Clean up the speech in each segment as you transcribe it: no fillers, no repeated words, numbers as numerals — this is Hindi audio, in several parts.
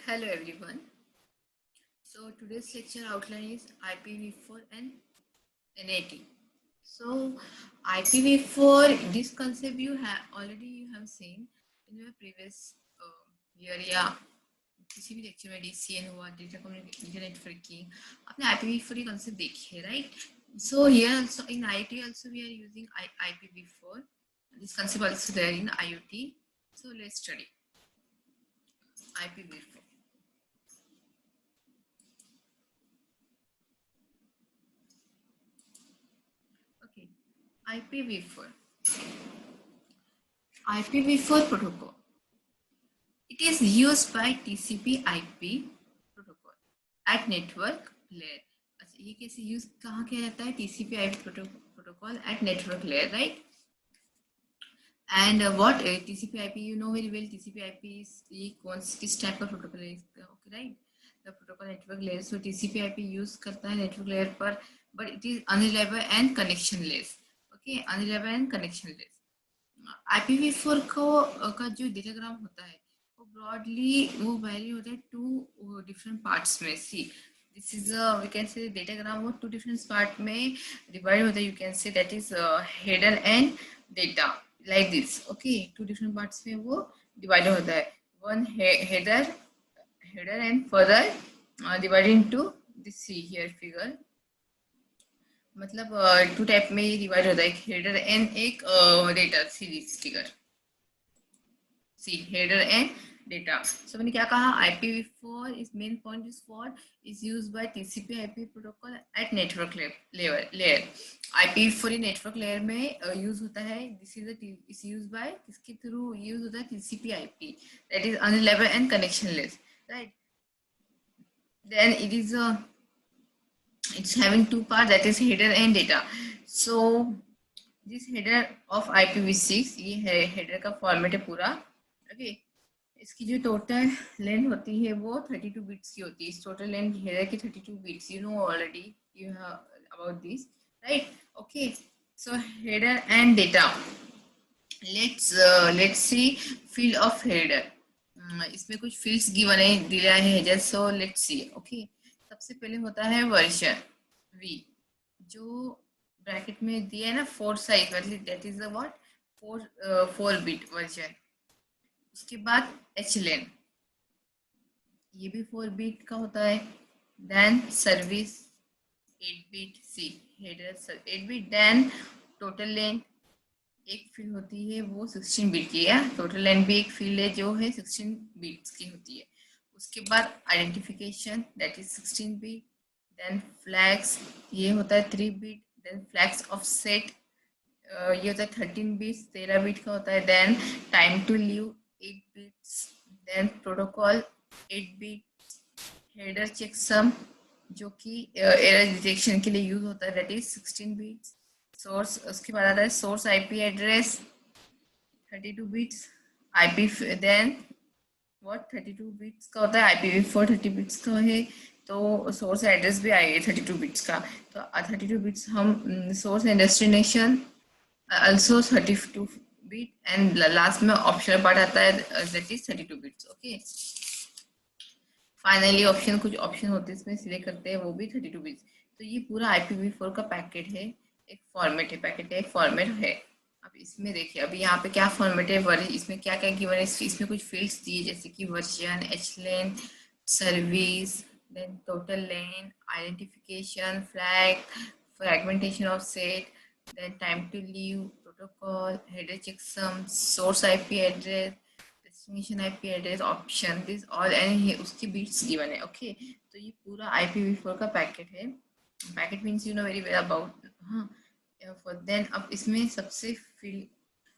Hello everyone. So today's lecture outline is IPv4 and NAT. So IPv4, this concept you have seen in your previous year या किसी भी लेक्चर में DCN हुआ डेटा कम्युनिकेशन नेटवर्किंग आपने IPv4 ये concept देखी है, right? So here also in IoT also we are using IPv4. This concept also there in IoT. So let's study IPv4. Okay, IPv4. IPv4 protocol. It is used by TCP/IP protocol at network layer. अच्छा ये कैसे यूज कहाँ किया जाता है? TCP/IP protocol at network layer, right? And what TCP/IP, you know very well. TCP/IP is ये कौन किस टाइप का प्रोटोकॉल है इसका? Okay, right? The protocol network layer. So TCP/IP use करता है network layer पर, but it is unreliable and connectionless. Okay, unreliable and connectionless. IPv4 का जो डेटाग्राम होता है वो ब्रॉडली वो वैरी होता है टू डिफरेंट पार्ट्स में. See this is we can say datagram वो टू डिफरेंट पार्ट में डिवाइड होता है. You can say that is header and data like this. Okay, two different parts में वो डिवाइड होता है. One header and further divide into this. See here figure, मतलब टू टाइप में ये डिवाइड होता है. एक हेडर एंड एक data series figure. See header and data. So मैंने क्या कहा? IPv4 is main point is for is used by TCP/IP protocol at network layer. IPv4 network layer में यूज होता है. दिस इज यूज्ड बाय किसके थ्रू यूज होता है? TCP/IP, that is unreliable and connectionless, right? Then it is it's having two parts, that is header and data. So this header of IPv6 ये है header का फॉर्मेट है पूरा. ओके, इसकी जो टोटल लेंथ होती है वो 32 बिट्स की होती है. इस टोटल लेंथ हेडर की 32 bits. You know already, you have about this, right? Okay, so header and data. let's see field of header. इसमें कुछ फील्ड्स गिवन है, दिया है header. So let's see. Okay, सबसे पहले होता है वर्जन वी, जो ब्रैकेट में दिया है ना 4 साइज, मतलब that is the what 4 bit version. उसके बाद HLAN, ये भी 4 बिट का होता है. Then service 8 bit. See header 8 bit. Then total length एक फील्ड होती है वो 16 बिट की है. टोटल लेंथ भी एक फील्ड है जो है 16 बिट्स की होती है. उसके बाद identification that is 16 bit. Then flags ये होता है 3 बिट. देन फ्लैग्स ऑफसेट ये होता है 13 बिट्स, 13 बिट का होता है. Then time to live 8 bits. Then protocol 8 bit. Header checksum जो कि एरर डिटेक्शन के लिए यूज होता है, दैट इज 16 बिट्स. सोर्स, उसके बाद आता है source IP address 32 bits. IP then what 32 bits का होता है. IPv4 30 बिट्स का है, तो सोर्स एड्रेस भी आएगा 32 बिट्स का. तो 32 बिट्स हम source and destination also 32 bit. And last में ऑप्शनल पार्ट आता है that is 32 bits. Okay, finally option, कुछ ऑप्शन होते हैं इसमें सिलेक्ट करते हैं, वो भी 32 बिट्स. तो ये पूरा IPv4 का पैकेट है, एक फॉर्मेट है. पैकेट है, एक फॉर्मेट है. अब इसमें देखिए, अभी यहाँ पे क्या फॉर्मेट है, इसमें क्या क्या गिवन है. इसमें कुछ फील्ड्स दिए जैसे कि version, HLAN, service, then total length, identification, flag, fragmentation offset, then time to leave, protocol, header checksum, source IP address, destination IP address, option, this all, and उसकी bits given है. Okay, तो ये पूरा IPv4 का पैकेट है. Packet means you know very well about. हाँ, then अब इसमें सबसे फील्ड,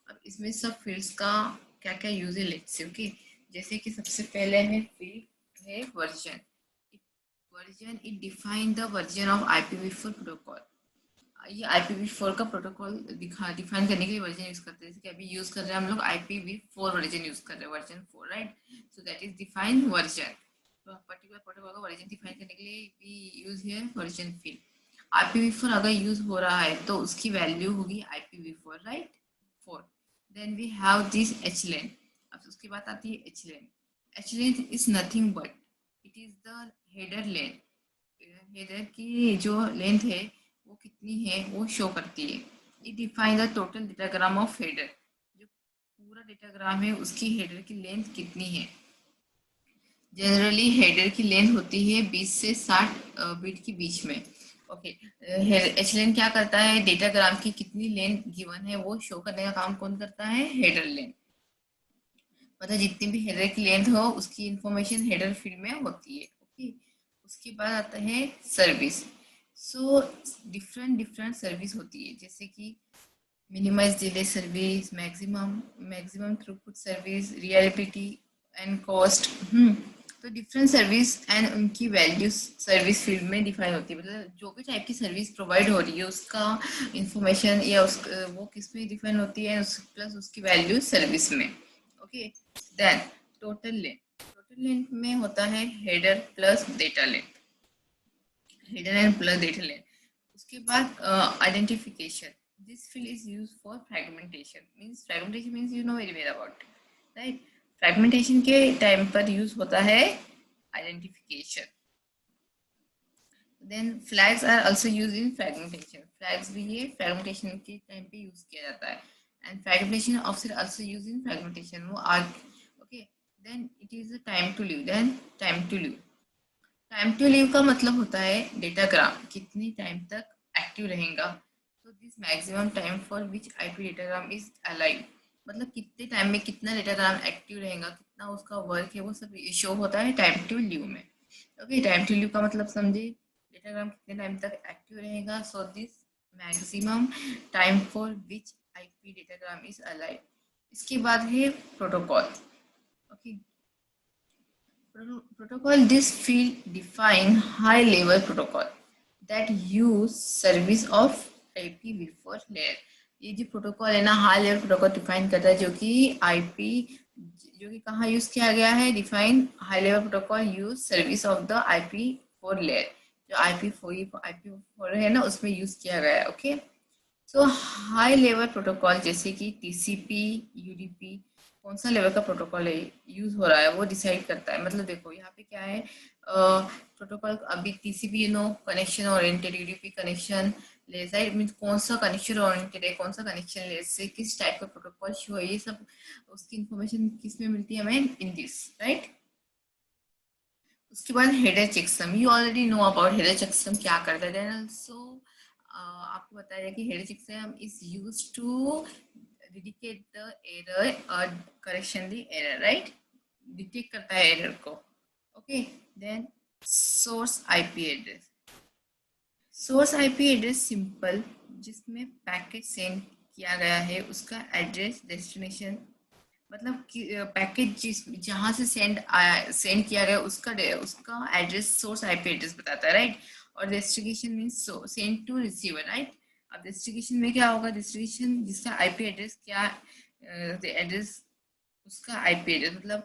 अब इसमें सब फील्ड्स का क्या क्या यूज है लेट्स से. ओके, जैसे कि सबसे पहले है फील्ड है version. Version it define the version of IPv4 protocol. ये IPv4 का प्रोटोकॉल डिफाइन करने के लिए वर्जन यूज करते हैं. जैसे कि अभी यूज कर रहे हैं हम लोग IPv4 वर्जन यूज कर रहे हैं, version 4, right? So that is define version. तो पर्टिकुलर प्रोटोकॉल का वर्जन डिफाइन करने के लिए we use here version field. IPv4 अगर यूज हो रहा है तो उसकी वैल्यू होगी IPv4, right? 4. Then we have this HLAN. अब उसके बाद आती है HLAN. H length is nothing but it is the header length. Header की जो लेंथ है वो कितनी है वो शो करती है। It define the total datagram of header, जो पूरा डेटाग्राम है उसकी हेडर की लेंथ कितनी है। जनरली हेडर की लेंथ होती है 20 से 60 बिट के बीच में। ओके, एचलेन क्या करता है, डेटाग्राम की कितनी लेंथ गिवन है वो शो करने का काम कौन करता है, हेडर लेंथ। मतलब जितनी भी हेडर की लेंथ हो उसकी इंफॉर्मेशन हेडर फील्ड में होती है। ओके, उसके बाद आता है service. So different different service होती है, जैसे कि minimize delay service, maximum maximum throughput service, reliability and cost. तो डिफरेंट सर्विस एंड उनकी वैल्यूज सर्विस फील्ड में डिफाइन होती है। मतलब जो भी टाइप की सर्विस प्रोवाइड हो रही है उसका इंफॉर्मेशन या वो किस में डिफाइन होती है, प्लस उसकी वैल्यू सर्विस में। Okay, then total length. Total length में होता है header plus data length, header and plus data length. उसके बाद identification. This field is use for fragmentation means you know very well about, right. Fragmentation के टाइम पर यूज होता है identification. Then flags are also use in fragmentation. Flags भी ये फ्रेगमेंटेशन के टाइम पे यूज किया जाता है। And fragmentation offset also use in fragmentation, वो आग। Okay, then it is time to live. Then time to live, time to leave का मतलब होता है डेटाग्राम कितनी टाइम तक एक्टिव रहेगा। तो this maximum time for which IP datagram is alive, मतलब कितने टाइम में कितना डेटाग्राम एक्टिव रहेगा, कितना उसका वर्क है, वो सब शो होता है टाइम टू लीव में। ओके, टाइम टू लीव का मतलब समझे, डेटाग्राम कितने टाइम तक एक्टिव रहेगा। So this maximum time for which IP datagram is alive. इसके बाद है protocol. Okay, protocol, this field define high level protocol that use service of IPv4 layer। ये जो प्रोटोकॉल है ना, हाई लेवल प्रोटोकॉल डिफाइन करता है, जो कि आईपी, जो कि कहाँ यूज किया गया है, define high level protocol use service of the IP4 layer. जो IP4 है ना उसमें यूज किया गया है। ओके, सो हाई लेवल प्रोटोकॉल जैसे कि टीसीपी, यूडीपी, कौन सा लेवल का प्रोटोकॉल है यूज हो रहा है वो डिसाइड करता है। मतलब देखो यहाँ पे क्या है, प्रोटोकॉल अभी TCP connection oriented, UDP connection less, right. Means कौन सा कनेक्शन ओरिएंटेड है, कौन सा कनेक्शन लेस से किस टाइप का प्रोटोकॉल शो है, ये सब उसकी इन्फॉर्मेशन किस में मिलती है हमें, इन दिस, राइट। उसके बाद header checksum, you already know about header checksum क्या करता है। देन आल्सो आपको बताया कि header checksum is use to detect the error और correction the error, right. Detect करता है एरर को। Okay, then source IP address. Source IP address simple, जिसमें पैकेट सेंड किया गया है उसका एड्रेस डेस्टिनेशन, मतलब कि पैकेज जिस जहाँ से सेंड किया गया उसका उसका एड्रेस सोर्स आईपी एड्रेस बताता है, राइट। और destination means send to receiver, right. अब डेस्टिनेशन में क्या होगा, डेस्टिनेशन जिसका आईपी एड्रेस क्या, एड्रेस उसका आईपी एड्रेस, मतलब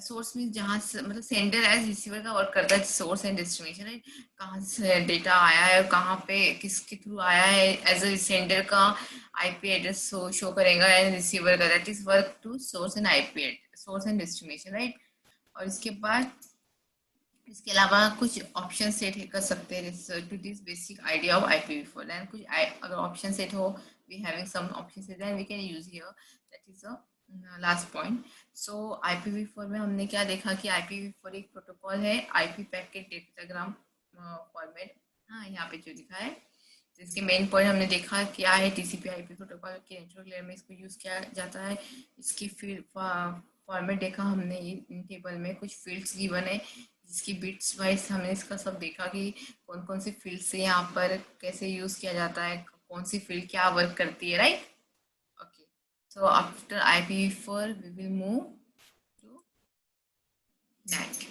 सोर्स में जहाँ से, मतलब सेंडर एज रिसीवर का वर्क करता है, सोर्स एंड डेस्टिनेशन, राइट। कहाँ से डेटा आया है और कहाँ पे किसके थ्रू आया है, एज अ सेंडर का आईपी एड्रेस शो करेगा, एंड रिसीवर का, that is work to source and IP address, source and destination, right. और इसके बाद इसके अलावा कुछ ऑप्शन सेट कर सकते हैं to this basic idea of IPv4। Then कुछ अगर ऑप्शन सेट हो, we having some option set, then we can use here, that is a last point. So IPv4 में हमने क्या देखा कि IPv4 एक प्रोटोकॉल है, आईपी पैकेट डेटाग्राम फॉर्मेट। हाँ, यहाँ पे जो लिखा है, तो इसके मेन पॉइंट हमने देखा क्या है, टीसीपी आईपी प्रोटोकॉल के नेटवर्क लेयर में इसको यूज किया जाता है। इसकी फील्ड फॉर्मेट देखा हमने, इन टेबल में कुछ फील्ड्स गिवन है, जिसकी बिट्स वाइज हमने इसका सब देखा कि कौन कौन सी फील्ड से यहाँ पर कैसे यूज किया जाता है, कौन सी फील्ड क्या वर्क करती है, right. Okay, so after IPv4 we will move to NAT.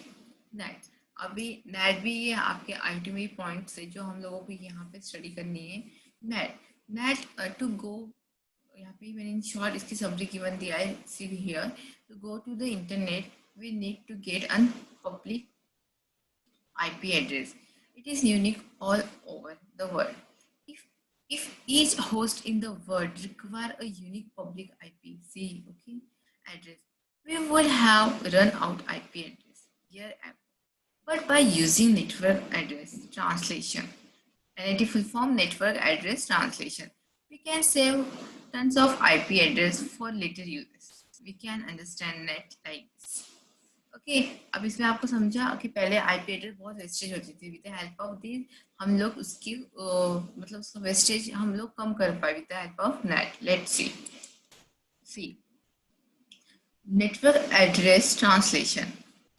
NAT, अभी नेट भी ये आपके अल्टीमेट पॉइंट से जो हम लोगों को यहाँ पे स्टडी करनी है। नेट, नेट टू गो, यहाँ पे मैंने इन शॉर्ट इसकी समरी गिवन दिया है, see here, to go to the internet we need to get an public IP address. It is unique all over the world. If each host in the world require a unique public IP, see, okay, address, we would have run out IP address here, but by using network address translation, NAT full form network address translation, we can save tons of IP address for later users. We can understand net like this. Okay अब इसमें आपको समझा कि पहले आईपी एड्रेस बहुत वेस्टेज होती थी with the help of this हम लोग उसकी मतलब उसका वेस्टेज हम लोग कम कर पाए with the help of net let's see network address translation.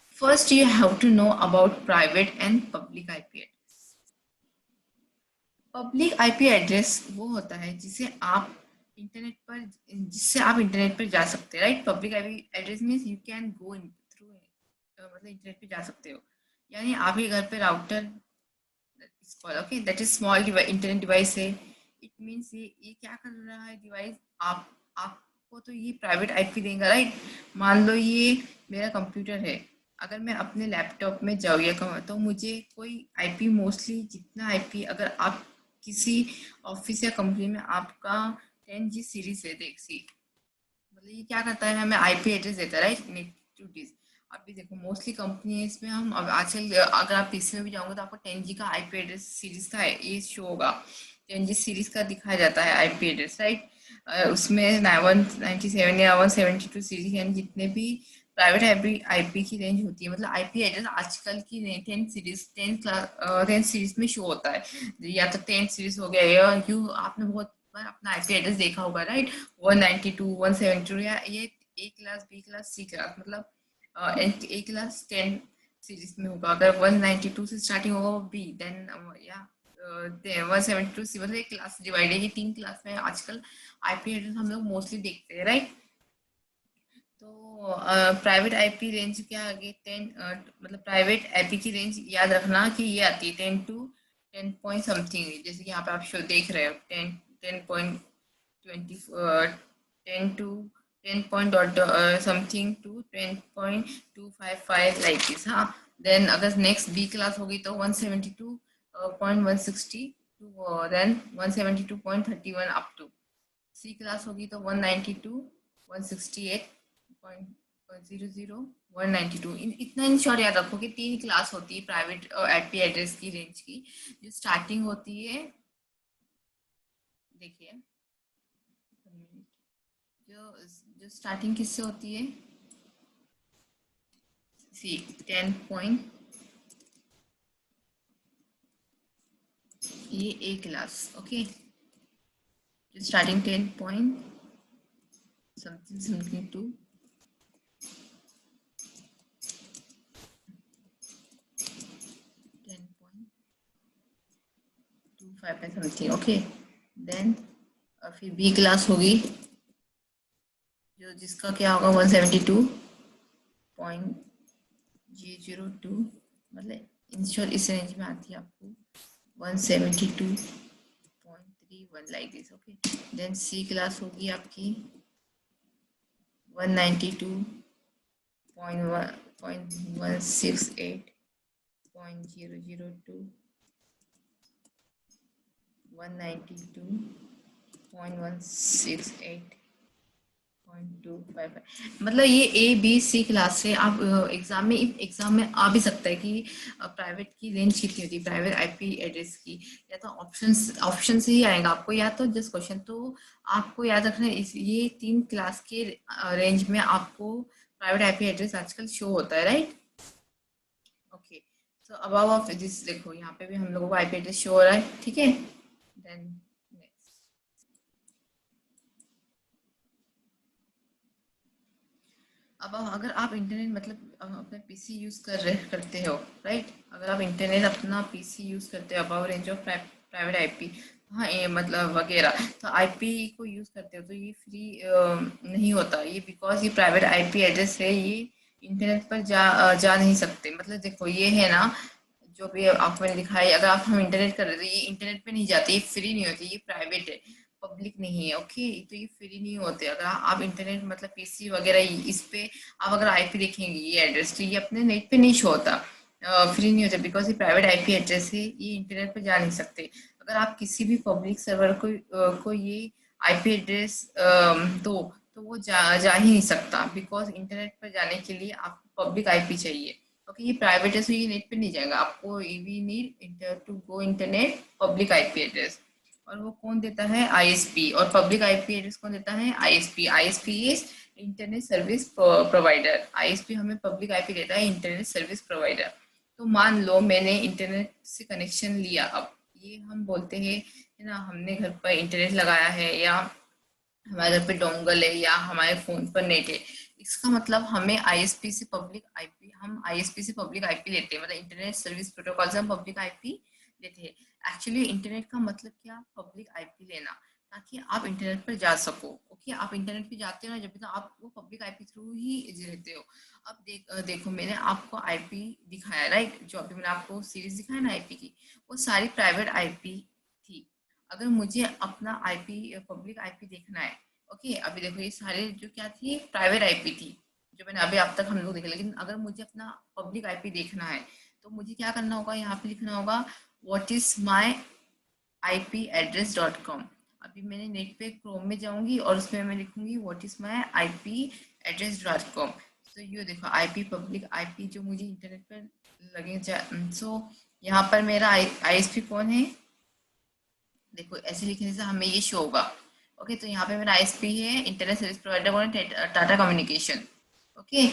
First you have to know about private and public IP address. Public IP address वो होता है जिससे आप इंटरनेट पर जा सकते हैं right public IP address means you can go through मतलब इंटरनेट पे जा सकते हो यानी आपके घर पे router okay that is small internet device है इट मींस ये क्या कर रहा है डिवाइस आपको तो ये प्राइवेट आईपी देगा राइट मान लो ये मेरा कंप्यूटर है अगर मैं अपने लैपटॉप में जाऊँ या तो मुझे कोई आईपी मोस्टली जितना आईपी अगर आप किसी ऑफिस या कंपनी में आपका 10G सीरीज है देख सी मतलब ये क्या करता है हमें आईपी एड्रेस देता है राइट नेटिविटीज अभी देखो मोस्टली कंपनीज में हम अब आजकल अगर आप पीसी में भी जाओगे तो आपको 10G का आईपी एड्रेस सीरीज का ये शो होगा 10G सीरीज का दिखाया जाता है आईपी एड्रेस राइट उसमें 197 या 172 सीरीज यानी जितने भी प्राइवेट आईपी की रेंज होती है मतलब आईपी एड्रेस आजकल की 10 सीरीज में शो होता है या तो 10 सीरीज हो गया या यू आपने बहुत बार अपना आईपी एड्रेस देखा होगा राइट 192 172 या ये A class B class C class मतलब ए क्लास 10 सीरीज में होगा अगर 192 से स्टार्टिंग होगा बी देन या 172 सी मतलब एक क्लास डिवाइड है ये 3 क्लास में आजकल आईपी एड्रेस हम लोग मोस्टली देखते हैं राइट तो प्राइवेट आईपी रेंज क्या आगे 10 मतलब प्राइवेट आईपी की रेंज याद रखना कि ये आती है 10 टू 10 पॉइंट समथिंग जैसे कि यहाँ पे आप शो देख रहे हो 10 to 10 point dot something to 10.255 like this हाँ then अगर next B class होगी तो 172.160 to then 172.31 up to C class होगी तो 192 168.00 192 इतना इन शॉर्ट याद रखो कि 3 क्लास होती है प्राइवेट आईपी एड्रेस की रेंज की जो स्टार्टिंग होती है देखिए जो स्टार्टिंग किससे होती है सी 10 पॉइंट ये ए क्लास ओके जो starting 10 point something something to 10.25 something okay then फिर बी क्लास होगी जो जिसका क्या होगा 172.002 मतलब इंश्योर इस रेंज में आती है आपको 172.31 like this okay then C class होगी आपकी 192.168.002 192.168 मतलब ये ए बी सी क्लास से आप एग्जाम में आ भी सकता है कि प्राइवेट की रेंज कितनी होती है प्राइवेट आईपी एड्रेस की या तो ऑप्शन से ही आएगा आपको या तो जस्ट क्वेश्चन तो आपको याद रखना ये 3 क्लास के रेंज में आपको प्राइवेट आईपी एड्रेस आजकल शो होता है right okay so above of this देखो यहाँ पे भी हम लोगों को आईपी एड्रेस शो हो रहा है ठीक है देन अब अगर आप इंटरनेट मतलब अपना पीसी यूज करते हो राइट अगर आप इंटरनेट अपना पीसी यूज करते हो about range of private IP हाँ ये मतलब वगैरह तो आईपी को यूज करते हो तो ये फ्री नहीं होता ये बिकॉज ये प्राइवेट आईपी एड्रेस है ये इंटरनेट पर जा नहीं सकते मतलब देखो ये है ना जो भी आपको मैंने दिखाई अगर आप हम इंटरनेट कर रहे तो ये इंटरनेट पे नहीं जाते ये फ्री नहीं होती ये प्राइवेट है पब्लिक नहीं है ओके तो ये फ्री नहीं होते अगर आप इंटरनेट मतलब पीसी वगैरह इस पे आप अगर आईपी देखेंगे ये एड्रेस तो ये अपने नेट पे नहीं शो होता फ्री नहीं होता बिकॉज ये प्राइवेट आईपी एड्रेस है ये इंटरनेट पे जा नहीं सकते अगर आप किसी भी पब्लिक सर्वर को ये आईपी एड्रेस दो तो वो जा ही नहीं सकता, बिकॉज इंटरनेट पर जाने के लिए आपको पब्लिक आईपी चाहिए। ओके, ये प्राइवेट है तो ये नेट पे नहीं जाएगा, आपको we need to go internet public IP address. और वो कौन देता है? आईएसपी। और पब्लिक आईपी एड्रेस कौन देता है? ISP. ISP is internet service provider. ISP हमें पब्लिक आईपी देता है, इंटरनेट सर्विस प्रोवाइडर। तो मान लो मैंने इंटरनेट से कनेक्शन लिया, अब ये हम बोलते हैं है ना, हमने घर पर इंटरनेट लगाया है या हमारे घर पे डोंगल है या हमारे फोन पर नेट है, इसका मतलब हमें आईएसपी से पब्लिक आईपी, हम आईएसपी से पब्लिक आईपी लेते हैं, मतलब इंटरनेट सर्विस प्रोटोकॉल से हम पब्लिक आईपी लेते हैं। एक्चुअली इंटरनेट का मतलब क्या? पब्लिक आईपी लेना, ताकि आप इंटरनेट पर जा सको। ओके, आप इंटरनेट पे जाते हो ना जब, तो आप वो पब्लिक आईपी थ्रू ही रहते हो। अब देखो मैंने आपको आईपी दिखाया, राइट? जो अभी मैंने आपको सीरीज दिखाया ना आईपी की, वो सारी प्राइवेट आईपी थी। अगर मुझे अपना आईपी पब्लिक आईपी देखना है, ओके, अभी देखो ये सारे जो क्या थी, प्राइवेट आईपी थी जो मैंने अभी अब तक हम लोग देखे। लेकिन अगर मुझे अपना पब्लिक आईपी देखना है तो मुझे क्या करना होगा? यहाँ पे लिखना होगा व्हाट इज माई ip-address.com। अभी मैंने नेट पे क्रोम में जाऊंगी और उसमें मैं लिखूंगी व्हाट इज माई ip-address.com। तो ये देखो आईपी, पब्लिक आईपी जो मुझे इंटरनेट पर लगे। सो यहाँ पर मेरा आईएसपी कौन है? देखो ऐसे लिखने से हमें ये शो होगा। ओके, तो यहाँ पे मेरा आईएसपी है, इंटरनेट सर्विस प्रोवाइडर कौन है? टाटा कम्युनिकेशन। ओके,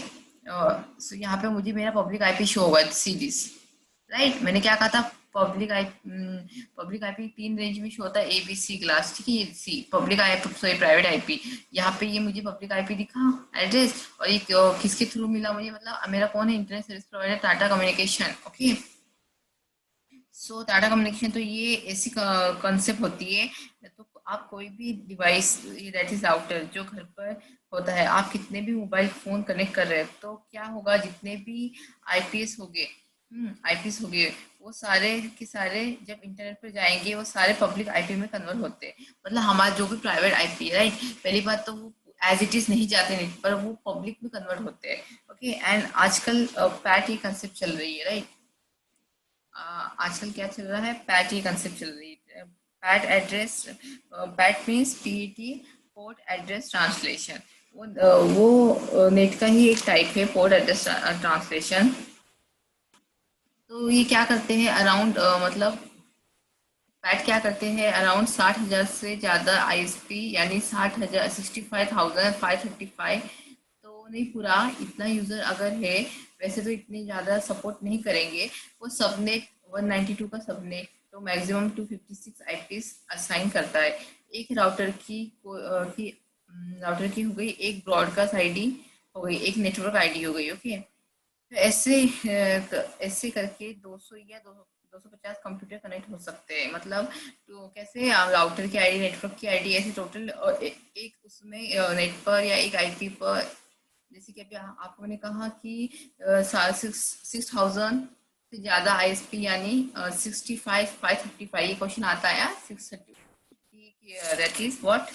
सो यहाँ पे मुझे मेरा पब्लिक आईपी शो होगा सीरीज, राइट? मैंने क्या कहा था? पब्लिक आईपी 3 रेंज में शो होता है, ए बी सी क्लास, ठीक है? ये C public IP, sorry private IP. यहाँ पे ये मुझे पब्लिक आईपी दिखा एड्रेस, और ये किसके थ्रू मिला मुझे? मतलब मेरा कौन है? Internet service provider Tata communication. Okay, so Tata communication, तो ये ऐसी कॉन्सेप्ट होती है। तो आप कोई भी डिवाइस दैट इज राउटर जो घर पर होता है, आप कितने भी मोबाइल फोन कनेक्ट कर रहे हैं, तो क्या होगा? जितने भी आईपीएस हो गए, आईपीएस हो गए, वो सारे के सारे जब इंटरनेट पर जाएंगे वो सारे पब्लिक आईपी में कन्वर्ट होते हैं। मतलब हमारा जो भी प्राइवेट आईपी है, राइट, पहली बात तो वो एज इट इज नहीं जाते नेट पर, वो पब्लिक में कन्वर्ट होते हैं। ओके, एंड आजकल पैट ये कंसेप्ट चल रही है, राइट? आजकल क्या चल रहा है? पैट ये कंसेप्ट चल रही है। PAT address, PAT means PET, port address translation. वो नेट का ही एक टाइप है, पोर्ट एड्रेस ट्रांसलेशन। तो ये क्या करते हैं? अराउंड मतलब पैट क्या करते हैं? अराउंड 60,000 से ज़्यादा आईएसपी, यानी 60,000, 65,535, तो नहीं पूरा इतना यूज़र अगर है, वैसे तो इतने ज़्यादा सपोर्ट नहीं करेंगे। वो सबनेट 192 का सबनेट तो मैक्सिमम 256 आईपीस असाइन करता है। एक राउटर की हो गई, एक ब्रॉडकास्ट आईडी हो गई, एक नेटवर्क आईडी हो गई। ओके, तो ऐसे करके 200 या 250 कंप्यूटर कनेक्ट हो सकते हैं। मतलब तो कैसे? राउटर की आईडी, नेटवर्क की आईडी, ऐसे टोटल, और एक उसमें नेट पर या एक आईपी पर, जैसे कि अभी आपको मैंने कहा कि 6,000 से ज़्यादा आईएसपी, यानी 65,535, ये क्वेश्चन आता है यार, 630, that is what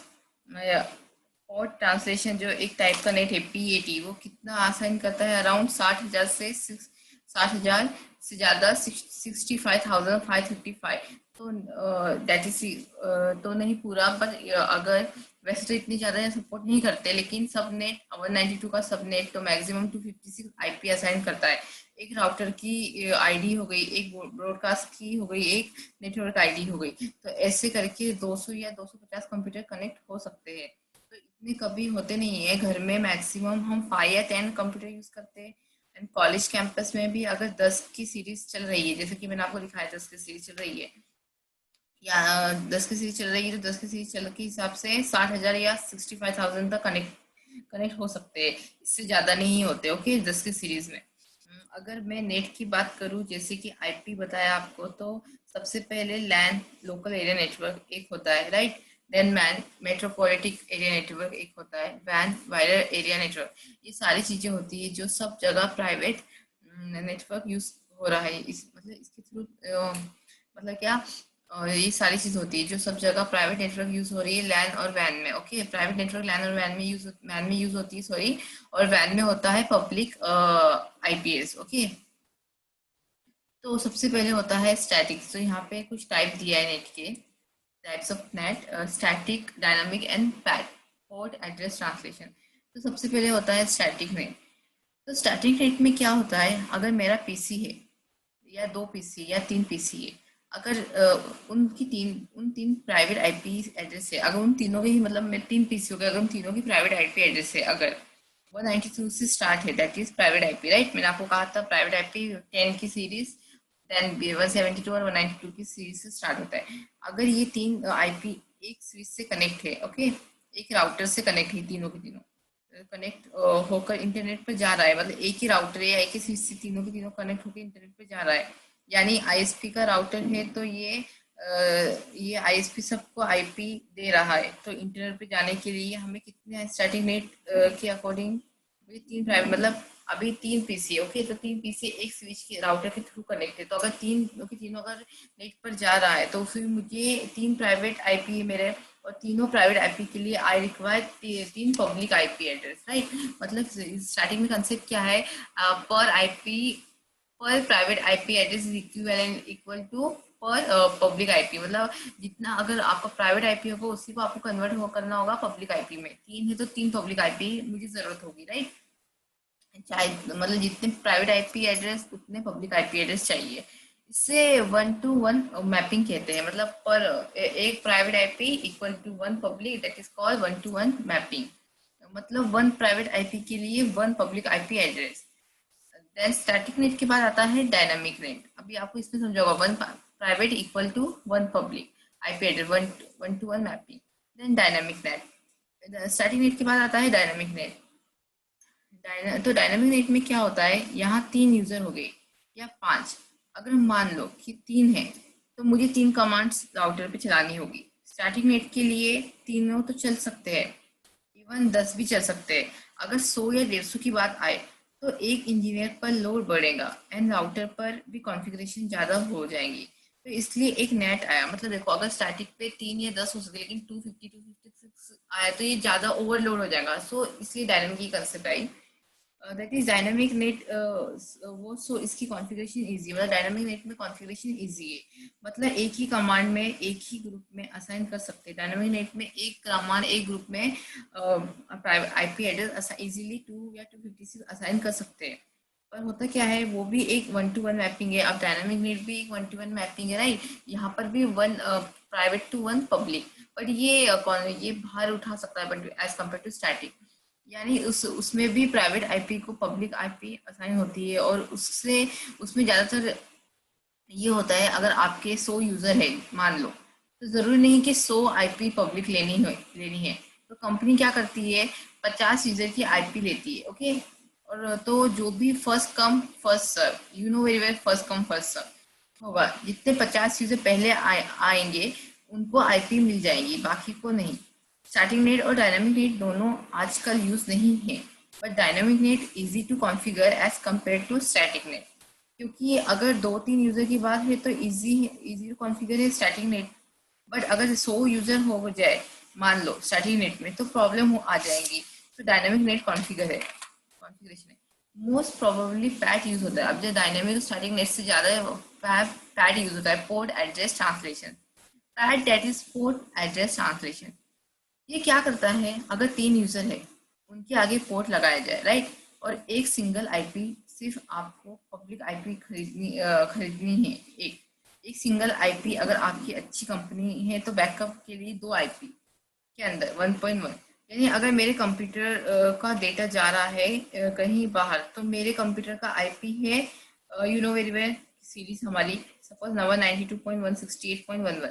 port translation, जो एक टाइप का नेट है पीएटी, वो कितना आसान करता है? अराउंड 60,000 से ज़्यादा, 65,535। तो दैट इज, तो नहीं पूरा, पर अगर वैसे तो इतनी ज़्यादा सपोर्ट नहीं करते, लेकिन सब नेट 192 का सब नेट तो मैक्सिमम 256 आईपी असाइन करता है। एक राउटर की आईडी हो गई, एक ब्रॉडकास्ट की हो गई, एक नेटवर्क आईडी हो गई। तो ऐसे करके 200 या 250 कंप्यूटर कनेक्ट हो सकते हैं। तो इतने कभी होते नहीं है घर में, मैक्सिमम हम 5 या 10 कंप्यूटर यूज करते हैं। एंड कॉलेज कैंपस में भी अगर 10 की सीरीज चल रही है, जैसे कि मैंने आपको दिखाया 10 की सीरीज चल रही है, या 10 की सीरीज चल रही है, तो 10 की सीरीज चल के हिसाब से 60,000 या 65,000 तक कनेक्ट हो सकते हैं, इससे ज़्यादा नहीं होते। ओके, 10 की सीरीज में। अगर मैं नेट की बात करूं, जैसे कि आईपी बताया आपको, तो सबसे पहले लैन, लोकल एरिया नेटवर्क एक होता है, right? Then MAN, metropolitic area network एक होता है, वैन, वायरर एरिया नेटवर्क। ये सारी चीजें होती है जो सब जगह प्राइवेट नेटवर्क यूज हो रहा है, मतलब इसके थ्रू, मतलब क्या, ये सारी चीज होती है जो सब जगह प्राइवेट नेटवर्क यूज हो रही है, लैन और वैन में। ओके, प्राइवेट नेटवर्क लैन और वैन में यूज होती है, सॉरी, और वैन में होता है पब्लिक आईपीएस। ओके, तो सबसे पहले होता है स्टैटिक। तो यहाँ पे कुछ टाइप दिया है नेट के, types of net, static, dynamic and PAT. Port address translation. तो सबसे पहले होता है स्टैटिक नेट। तो स्टैटिक नेट में क्या होता है, अगर मेरा पीसी है या दो पीसी या तीन पीसी है, अगर उन तीन प्राइवेट आईपी एड्रेस है, अगर उन तीनों के ही मतलब मैं तीन पीसी हो गए, अगर उन तीनों की प्राइवेट आईपी एड्रेस है, अगर 192 से स्टार्ट है, that is private IP, right. मैंने आपको कहा था प्राइवेट आईपी 10 की सीरीज, देन 172 और 192 की सीरीज से स्टार्ट होता है। अगर ये तीन आईपी एक स्विच से कनेक्ट है, ओके, एक राउटर से कनेक्ट है, तीनों के तीनों कनेक्ट होकर इंटरनेट पर जा रहा है, मतलब एक ही राउटर है या एक ही स्विच से तीनों के तीनों कनेक्ट होकर इंटरनेट पर जा रहा है, यानी आईएसपी का राउटर है, तो ये आईएसपी सबको आईपी दे रहा है। तो इंटरनेट पे जाने के लिए हमें कितने स्टैटिक नेट के अकॉर्डिंग, ये तीन प्राइवेट मतलब अभी तीन पीसी, ओके, तो तीन पीसी एक स्विच के राउटर के थ्रू कनेक्ट है, तो अगर तीनों अगर नेट पर जा रहा है तो फिर मुझे तीन प्राइवेट आईपी मेरे, और तीनों प्राइवेट आईपी के लिए आई रिक्वायर तीन पब्लिक आईपी एड्रेस, राइट। मतलब स्टार्टिंग में कंसेप्ट क्या है, per IP per private IP address is equivalent equal to per public IP, मतलब जितना अगर आपका प्राइवेट आईपी होगा उसी को आपको करना होगा पब्लिक आईपी में। तीन है तो तीन पब्लिक आईपी मुझे जरूरत होगी, राइट। चाहे मतलब जितने प्राइवेट आईपी एड्रेस उतने पब्लिक आईपी एड्रेस चाहिए। इससे 1-to-1 मैपिंग कहते हैं, मतलब पर एक private IP equal to one public, that is called 1-to-1 mapping. मतलब वन प्राइवेट आईपी के लिए one public IP address. Then static NAT के बाद आता है डायनामिक नेट। अभी आपको इसमें समझा होगा, one private equal to one public IP address, 1-to-1 mapping. Then dynamic NAT, static NAT के बाद आता है डायनामिक नेट। तो डायनामिक नेट में क्या होता है, यहाँ तीन यूजर हो गए या पांच, अगर मान लो कि तीन है तो मुझे तीन कमांड्स राउटर पे चलानी होगी। स्टैटिक नेट के लिए तीनों तो चल सकते हैं, इवन 10 भी चल सकते हैं। अगर 100 या 150 की बात आए तो एक इंजीनियर पर लोड बढ़ेगा एंड राउटर पर भी कॉन्फ़िगरेशन ज़्यादा हो जाएंगी। तो इसलिए एक नेट आया, मतलब देखो अगर स्टैटिक पे 3 या 10 हो सके, लेकिन 250 256 आया तो ये ज़्यादा ओवरलोड हो जाएगा। सो इसलिए डायनामिक की concept I, that is dynamic net. वो सो इसकी कॉन्फ़िगरेशन इजी, मतलब डायनामिक नेट में कॉन्फ़िगरेशन इजी है, मतलब एक ही कमांड में एक ही ग्रुप में असाइन कर सकते हैं। डायनामिक नेट में एक कमांड एक ग्रुप में प्राइवेट आईपी एड्रेस इजीली 2 या 256 असाइन कर सकते हैं। पर होता क्या है, वो भी एक 1-to-1 मैपिंग है। अब डायनामिक नेट भी एक 1-to-1 मैपिंग है, राइट। यहाँ पर भी one private to one public, but ये बाहर उठा सकता है but as compare to static, यानी उसमें भी प्राइवेट आईपी को पब्लिक आईपी असाइन होती है। और उससे उसमें ज़्यादातर ये होता है, अगर आपके 100 यूज़र है मान लो, तो ज़रूरी नहीं कि 100 आईपी पब्लिक लेनी है। तो कंपनी क्या करती है, 50 यूज़र की आईपी लेती है, ओके। और तो जो भी first come first serve, you know very well, first come first serve होगा, जितने 50 यूज़र पहले आएंगे उनको आईपी मिल जाएगी, बाकी को नहीं। स्टैटिक नेट और डायनामिक नेट दोनों आजकल यूज नहीं है, but dynamic NAT easy to configure as compare to static NAT, क्योंकि अगर 2-3 यूजर की बात है तो इजी टू कॉन्फ़िगर है स्टैटिक नेट। बट अगर 100 यूजर हो जाए मान लो स्टैटिक नेट में, तो प्रॉब्लम आ जाएंगी। तो डायनामिक नेट कॉन्फ़िगरेशन है, मोस्ट प्रोबेबली पैट यूज होता है। अब जो डायनामिक स्टैटिक नेट से ज़्यादा पैट यूज होता है, port address translation. PAT that is port address translation. ये क्या करता है, अगर तीन यूजर है उनके आगे पोर्ट लगाया जाए, राइट, और एक सिंगल आईपी, सिर्फ आपको पब्लिक आईपी खरीदनी है। एक सिंगल आईपी, अगर आपकी अच्छी कंपनी है तो बैकअप के लिए दो आईपी के अंदर 1.1, यानी अगर मेरे कंप्यूटर का डेटा जा रहा है कहीं बाहर, तो मेरे कंप्यूटर का आईपी है, you know very well, series हमारी सपोज 192.168.11।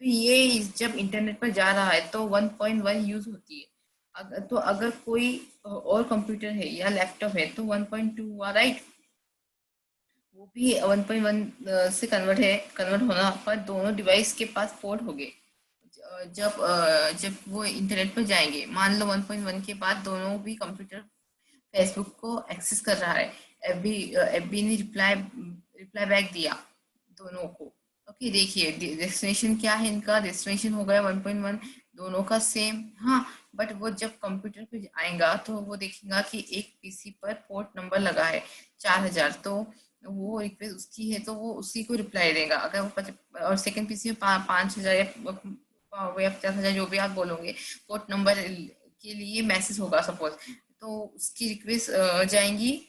तो ये जब इंटरनेट पर जा रहा है तो 1.1 यूज होती है। अगर कोई और कंप्यूटर है या लैपटॉप है तो 1.2 हुआ, राइट। वो भी 1.1 से कन्वर्ट होना पर दोनों डिवाइस के पास पोर्ट हो गए। जब वो इंटरनेट पर जाएंगे, मान लो 1.1 के बाद दोनों भी कंप्यूटर फेसबुक को एक्सेस कर रहा है, एफबी ने रिप्लाई बैक दिया दोनों को, ओके। देखिए डेस्टिनेशन क्या है, इनका डेस्टिनेशन हो गया 1.1, दोनों का सेम, हाँ। बट वो जब कंप्यूटर पे आएगा तो वो देखेगा कि एक पीसी पर पोर्ट नंबर लगा है 4000, तो वो रिक्वेस्ट उसकी है तो वो उसी को रिप्लाई देगा। अगर वो और सेकंड पीसी में 5000 या 50,000 जो भी आप बोलोगे पोर्ट नंबर के लिए मैसेज होगा सपोज, तो उसकी रिक्वेस्ट जाएंगी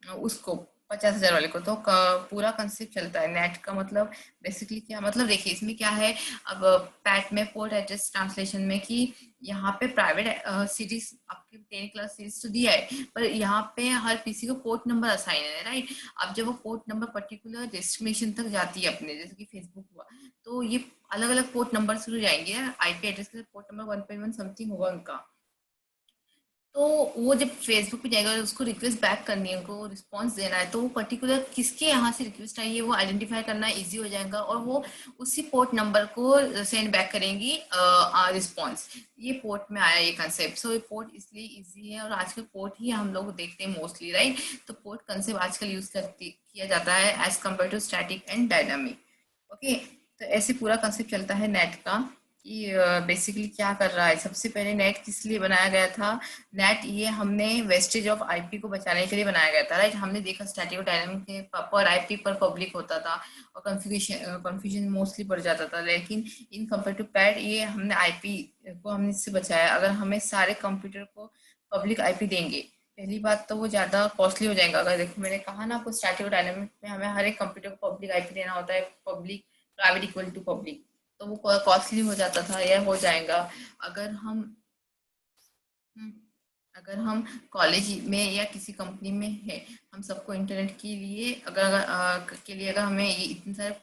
उसको 50,000 वाले को। तो पूरा कंसेप्ट चलता है नेट का। मतलब बेसिकली क्या मतलब, देखिए इसमें क्या है, अब पैट में पोर्ट एड्रेस ट्रांसलेशन में कि यहाँ पे प्राइवेट सीरीज आपकी 10 क्लास सीरीज तो दिया है, पर यहाँ पे हर पीसी को पोर्ट नंबर असाइन है, राइट। अब जब वो पोर्ट नंबर पर्टिकुलर डेस्टिनेशन तक जाती है अपने, जैसे कि फेसबुक हुआ, तो ये अलग अलग पोर्ट नंबर शुरू जाएंगे। आईपी एड्रेस के पोर्ट नंबर 1.1 समथिंग होगा उनका। तो वो जब फेसबुक पे जाएगा, उसको रिक्वेस्ट बैक करनी है, उनको रिस्पांस देना है, तो वो पर्टिकुलर किसके यहाँ से रिक्वेस्ट आई है वो आइडेंटिफाई करना इजी हो जाएगा, और वो उसी पोर्ट नंबर को सेंड बैक करेंगी रिस्पांस। ये पोर्ट में आया ये कंसेप्ट। सो ये पोर्ट इसलिए इजी है, और आजकल पोर्ट ही हम लोग देखते हैं मोस्टली, राइट। तो पोर्ट कंसेप्ट आजकल यूज किया जाता है as compare to static and dynamic. Okay, तो ऐसे पूरा कंसेप्ट चलता है नेट का कि बेसिकली क्या कर रहा है। सबसे पहले नेट किस लिए बनाया गया था? नेट ये हमने वेस्टेज ऑफ आईपी को बचाने के लिए बनाया गया था, राइट। हमने देखा स्टैटिक और डायनामिक के पर आईपी पर पब्लिक होता था और कंफ्यूजन मोस्टली बढ़ जाता था, लेकिन इन कंपेयर टू पैड ये हमने आईपी को हमने इससे बचाया। अगर हमें सारे कंप्यूटर को पब्लिक आईपी देंगे, पहली बात तो वो ज़्यादा कॉस्टली हो जाएगा। अगर देखो मैंने कहा ना आपको, स्टैटिक और डायनामिक में हमें हर एक कंप्यूटर को पब्लिक आईपी देना होता है, public private equal to public, तो वो कॉस्टली हो जाता था या हो जाएगा। अगर हम हम्म, अगर हम कॉलेज में या किसी कंपनी में है, हम सबको इंटरनेट के लिए अगर हमें ये इतने सारे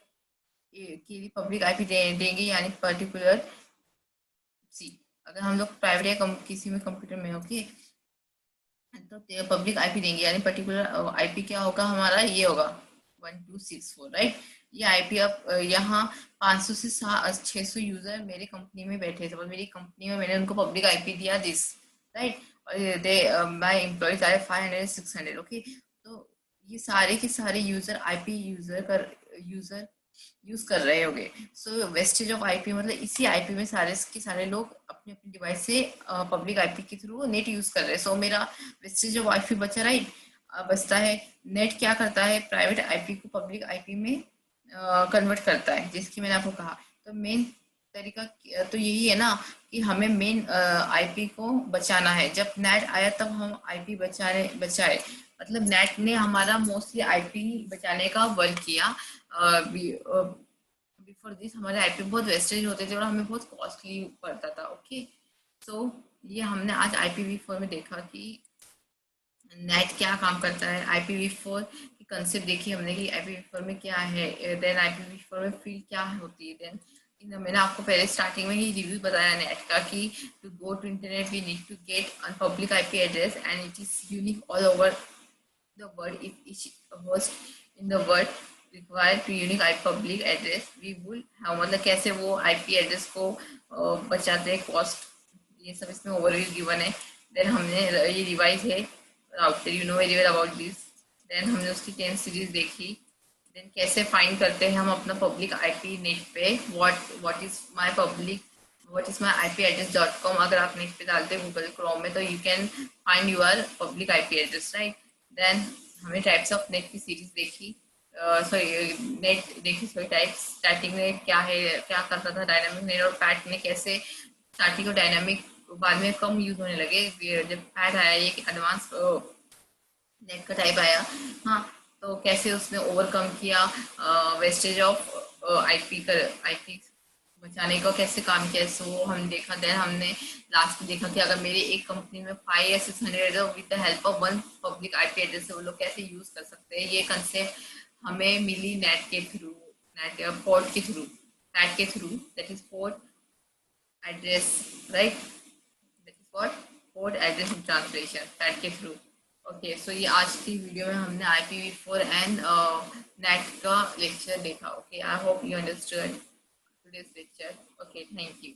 के लिए पब्लिक आईपी देंगे, यानी पर्टिकुलर सी, अगर हम लोग प्राइवेट या किसी में कंप्यूटर में होके तो पब्लिक आईपी देंगे, यानी पर्टिकुलर आईपी क्या होगा हमारा, ये होगा 1264, राइट। ये आईपी अब यहाँ 500 से 600 यूजर मेरे कंपनी में बैठे थे, मेरी कंपनी में मैंने उनको पब्लिक आईपी दिया दिस, राइट। और दे माय एम्प्लॉयज आर 500 600, ओके। तो ये सारे के सारे यूजर आईपी यूजर यूज कर रहे होंगे। सो वेस्टेज ऑफ आईपी मतलब इसी आईपी में सारे के सारे लोग अपने अपने डिवाइस से पब्लिक आईपी के थ्रू नेट यूज कर रहे हैं। सो मेरा वेस्टेज ऑफ आईपी बचा, राइट। बचता है। नेट क्या करता है, प्राइवेट आईपी को पब्लिक आईपी में कन्वर्ट करता है, जिसकी मैंने आपको कहा। तो मेन तरीका तो यही है ना कि हमें मेन आईपी को बचाना है। जब नेट आया तब हम आईपी बचाए, मतलब नेट ने हमारा मोस्टली आईपी बचाने का वर्क किया। बिफोर दिस हमारे आईपी बहुत वेस्टेज होते थे और हमें बहुत कॉस्टली पड़ता था, ओके। सो ये हमने आज IPv4 में देखा कि नेट क्या काम करता है। IPv4 की कंसेप्ट देखी हमने कि IPv4 में क्या है, देन IPv4 में फील्ड क्या होती है। देन मैंने आपको पहले स्टार्टिंग में ही रिव्यू बताया नेट का कि to go to internet we need to get a public IP address and it is unique all over the word. If each host in the world require to unique IP public address, we will have, मतलब कैसे वो IP एड्रेस को बचाते हैं, कॉस्ट, ये सब इसमें ओवरव्यू गिवन है। देन हमने ये रिवाइज है router, you know very well about this. Then हमने उसकी 10 सीरीज देखी। देन कैसे फाइंड करते हैं हम अपना पब्लिक आईपी नेट पे, what is my public what is my IP address.com। अगर आप नेट पे डालते हैं गूगल क्रोम में तो you can find your public IP address, right. Then हमने टाइप्स ऑफ नेट की सीरीज देखी, सॉरी नेट देखी, सॉरी टाइप्स। स्टैटिक नेट क्या है, क्या करता था, डायनामिक नेट और पैट ने कैसे स्टैटिक और डायनामिक बाद में कम यूज होने लगे, जब पैट आया ये एडवांस नेट का टाइप आया, हाँ। तो कैसे उसने ओवरकम किया वेस्टेज ऑफ आईपी बचाने का, कैसे काम किया, सो हम देखा। देन हमने लास्ट में देखा कि अगर मेरी एक कंपनी में 5 या 600 with the help of one public IP address से वो लोग कैसे यूज कर सकते हैं। ये कंसेप्ट हमें मिली नेट के थ्रू, नेट पोर्ट के थ्रू, पैट के through, that is port address, right. That is what, port address translation, PAT के थ्रू। ओके, सो ये आज की वीडियो में हमने IPv4 एंड नेट का लेक्चर देखा। Okay, I hope you understood today's lecture. Okay, thank you.